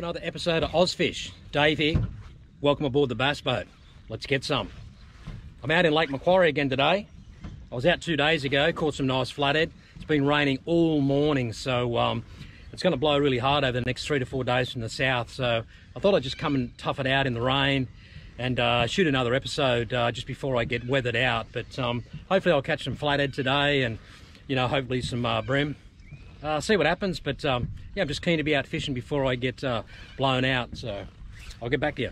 another episode of Ozfish. Dave here. Welcome aboard the bass boat. Let's get some. I'm out in Lake Macquarie again today. I was out 2 days ago, caught some nice flathead. It's been raining all morning, so it's going to blow really hard over the next 3 to 4 days from the south. So I thought I'd just come and tough it out in the rain and shoot another episode just before I get weathered out. But hopefully I'll catch some flathead today and, you know, hopefully some bream. See what happens, but yeah, I'm just keen to be out fishing before I get blown out, so I'll get back to you.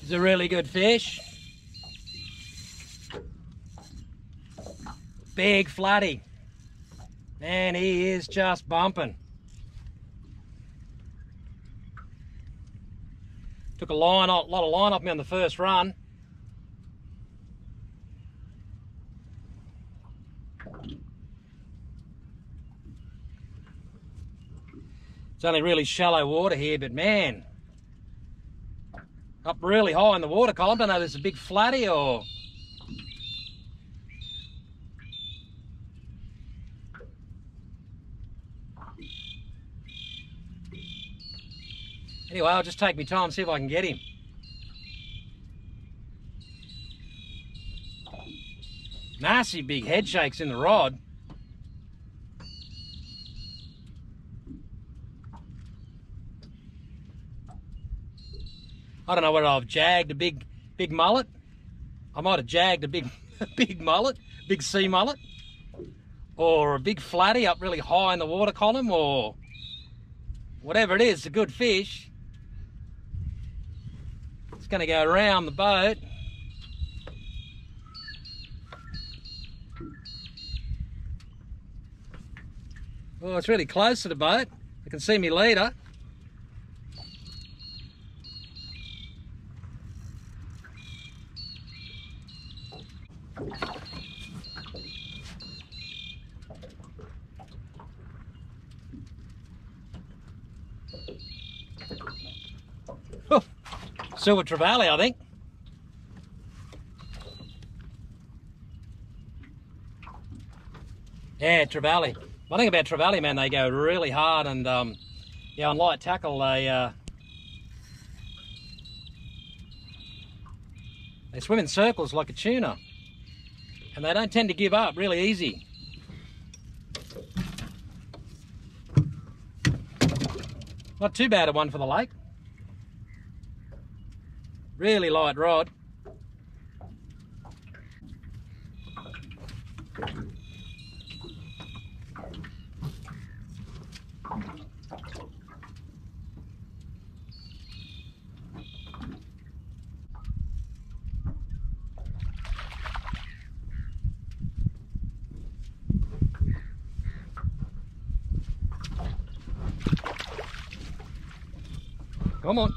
It's a really good fish. Big flatty. Man, he is just bumping. Took a lot of line off me on the first run. It's only really shallow water here, but man, up really high in the water column. Don't know if there's a big flatty or... Anyway, I'll just take my time, see if I can get him. Massive big head shakes in the rod. I don't know whether I've jagged a big mullet. I might have jagged a big mullet, big sea mullet, or a big flatty up really high in the water column, or whatever it is. It's a good fish. It's going to go around the boat. Oh, it's really close to the boat. I can see me leader. Oh, silver trevally, I think. Yeah, trevally. One thing about trevally, man, they go really hard, and yeah, on light tackle they swim in circles like a tuna, and they don't tend to give up really easy. Not too bad a one for the lake. Really light rod. Come on.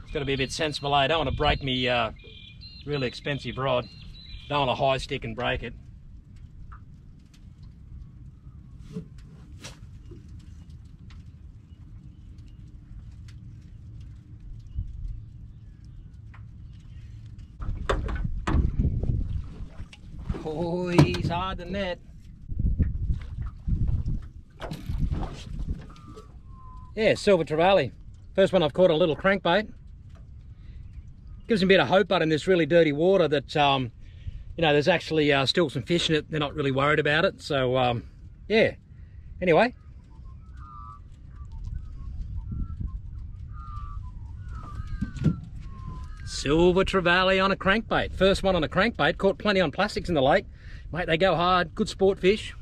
It's got to be a bit sensible, eh? I don't want to break me really expensive rod. Don't want a high stick and break it. Oh, he's hard to net. Yeah, silver trevally. First one I've caught a little crankbait. Gives him a bit of hope out in this really dirty water that, you know, there's actually still some fish in it. They're not really worried about it. So, yeah. Anyway. Silver trevally on a crankbait. First one on a crankbait. Caught plenty on plastics in the lake. Mate, they go hard. Good sport fish.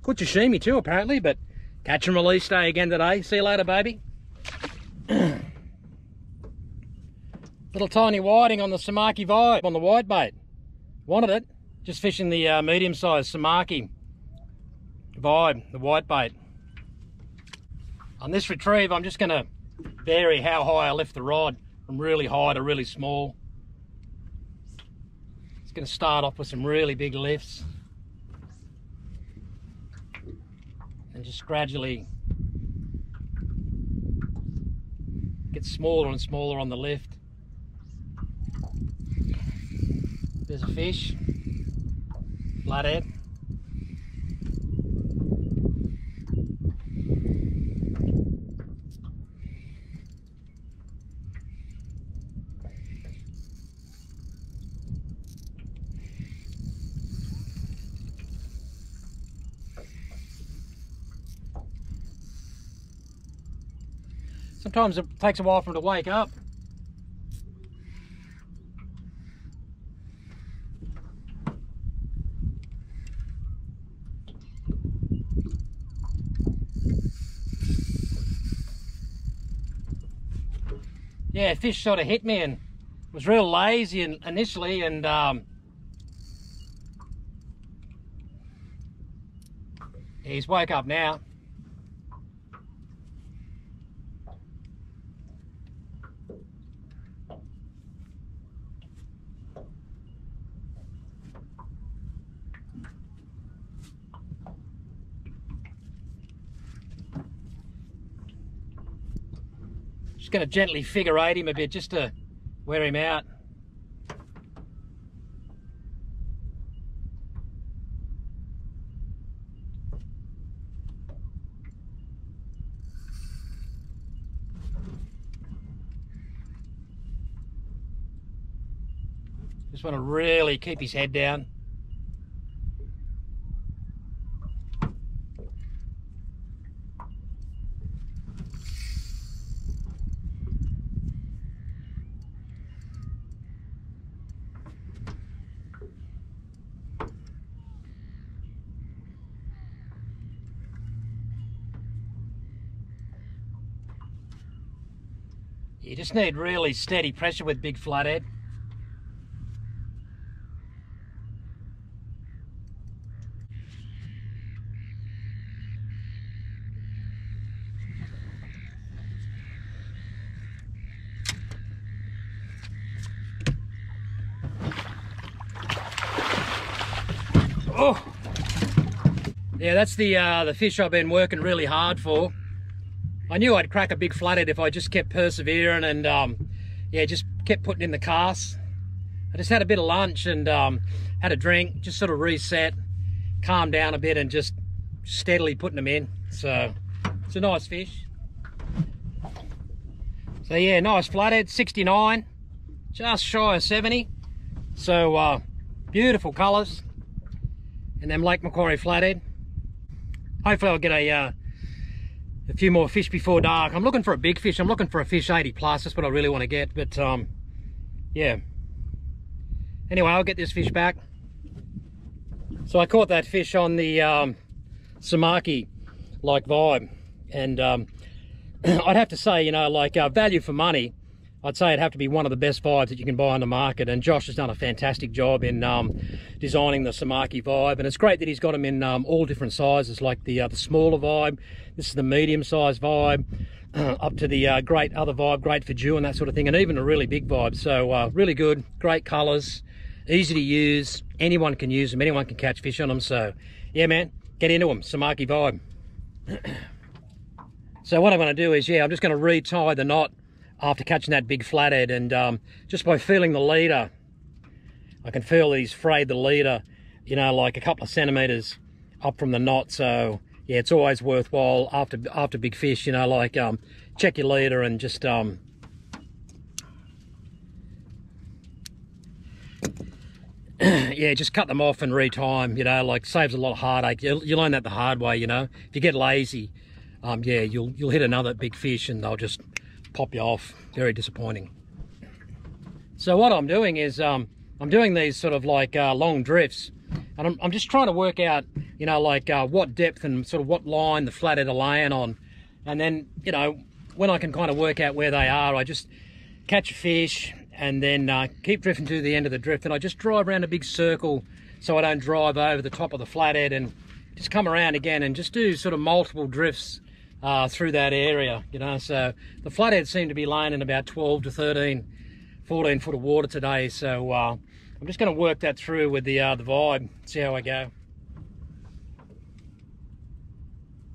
Caught sashimi too, apparently, but catch and release day again today. See you later, baby. Little tiny whiting on the samaki vibe, on the white bait. Wanted it. Just fishing the medium-sized samaki vibe, the white bait. On this retrieve, I'm just going to vary how high I lift the rod. From really high to really small. It's going to start off with some really big lifts and just gradually get smaller and smaller on the lift. There's a fish. Flathead. Sometimes it takes a while for them to wake up. Yeah, fish sort of hit me and was real lazy initially, and he's woke up now. Just going to gently figure eight him a bit just to wear him out. Just want to really keep his head down. You just need really steady pressure with big flathead. Oh, yeah, that's the fish I've been working really hard for. I knew I'd crack a big flathead if I just kept persevering and yeah, just kept putting in the casts. I just had a bit of lunch and had a drink, just sort of reset, calmed down a bit and just steadily putting them in. So it's a nice fish. So yeah, nice flathead, 69, just shy of 70. So beautiful colours. And them Lake Macquarie flathead. Hopefully I'll get a few more fish before dark. I'm looking for a big fish. I'm looking for a fish 80 plus. That's what I really want to get. But yeah. Anyway, I'll get this fish back. So I caught that fish on the Samaki like vibe, and I'd have to say, you know, like value for money, I'd say it'd have to be one of the best vibes that you can buy on the market, and Josh has done a fantastic job in designing the Samaki vibe, and it's great that he's got them in all different sizes, like the smaller vibe, this is the medium size vibe, up to the great other vibe, great for dew and that sort of thing, and even a really big vibe. So really good, great colours, easy to use, anyone can use them, anyone can catch fish on them. So yeah man, get into them, Samaki vibe. So what I'm going to do is, yeah, I'm just going to retie the knot after catching that big flathead, and just by feeling the leader, I can feel that he's frayed the leader, you know, like a couple of centimetres up from the knot. So yeah, it's always worthwhile after big fish, you know, like check your leader and just yeah, just cut them off and retie, you know, like saves a lot of heartache. You learn that the hard way, you know. If you get lazy, yeah, you'll hit another big fish and they'll just pop you off. Very disappointing. So what I'm doing is I'm doing these sort of like long drifts, and I'm just trying to work out, you know, like what depth and sort of what line the flathead are laying on, and then, you know, when I can kind of work out where they are, I just catch a fish and then keep drifting to the end of the drift, and I just drive around a big circle so I don't drive over the top of the flathead, and just come around again and just do sort of multiple drifts through that area, you know. So the flathead seem to be laying in about 12 to 13, 14 foot of water today. So I'm just going to work that through with the vibe, see how I go.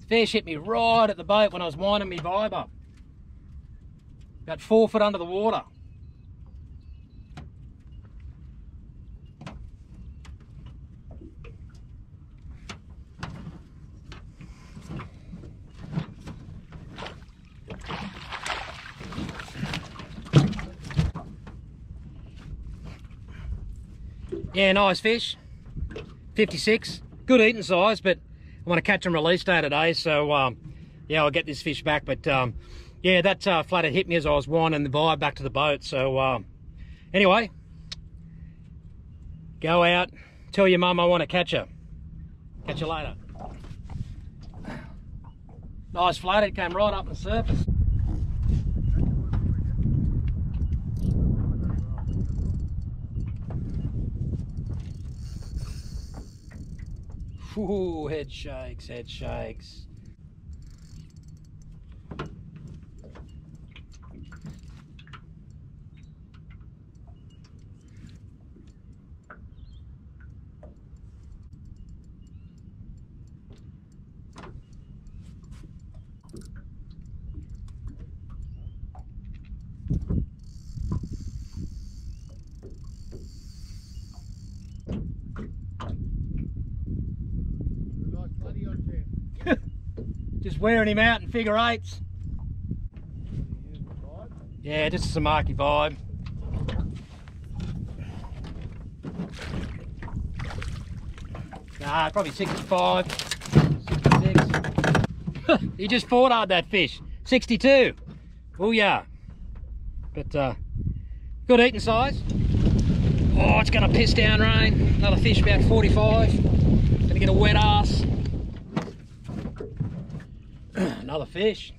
The fish hit me right at the boat when I was winding my vibe up. About 4 foot under the water. Yeah, nice fish. 56. Good eating size, but I want to catch and release day today, so yeah, I'll get this fish back. But yeah, that flathead hit me as I was winding the vibe back to the boat. So anyway, go out, tell your mum I want to catch her. Catch you later. Nice flathead, came right up the surface. Ooh, head shakes, head shakes. Just wearing him out in figure eights. Yeah, just a Samaki vibe. Nah, probably 65, 66. He just fought hard, that fish. 62. Oh yeah. But good eating size. Oh, it's gonna piss down rain. Another fish about 45. Gonna get a wet ass. Another fish.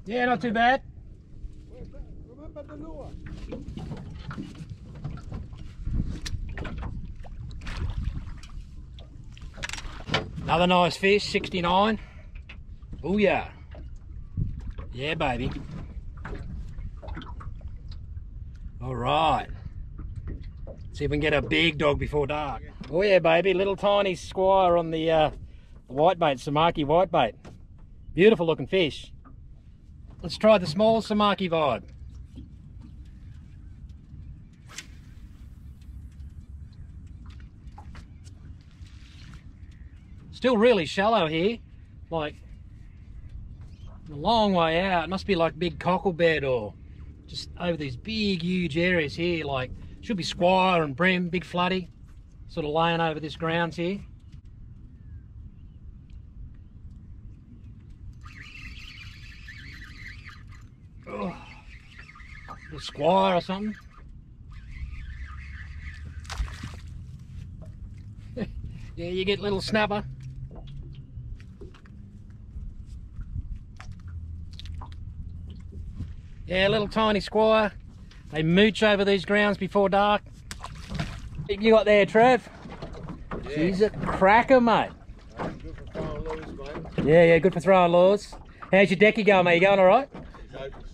Yeah, not too bad. Another nice fish, 69. Oh yeah. Yeah, baby. All right. See if we can get a big dog before dark. Oh yeah, baby. Little tiny squire on the whitebait, Samaki whitebait. Beautiful looking fish. Let's try the small Samaki vibe. Still really shallow here, like a long way out. It must be like big cockle bed or just over these big huge areas here, like should be squire and bream, big floody, sort of laying over this grounds here. Oh, a squire or something. Yeah, you get little snapper. Yeah, little tiny squire. They mooch over these grounds before dark. What you got there, Trev? Yeah. She's a cracker, mate. Good for throwing lures, mate. Yeah, good for throwing lures. How's your decky going, mate? You going all right? It's hopeless.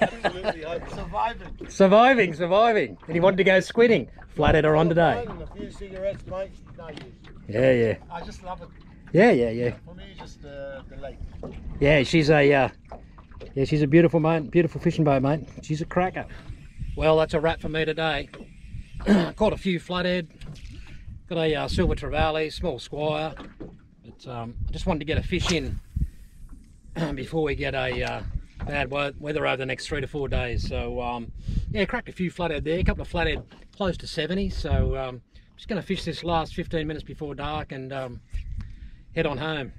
Absolutely hopeless. Surviving. And he wanted to go squidding. Flathead are on today. And a few cigarettes, mate. No use. Yeah. I just love it. Yeah. For me, just the lake. Yeah, she's a beautiful mate, beautiful fishing boat, mate. She's a cracker. Well, that's a wrap for me today. Caught a few flathead, got a silver trevally, small squire, but I just wanted to get a fish in before we get a bad weather over the next 3 to 4 days. So yeah, cracked a few flathead there, a couple of flathead close to 70. So just going to fish this last 15 minutes before dark and head on home.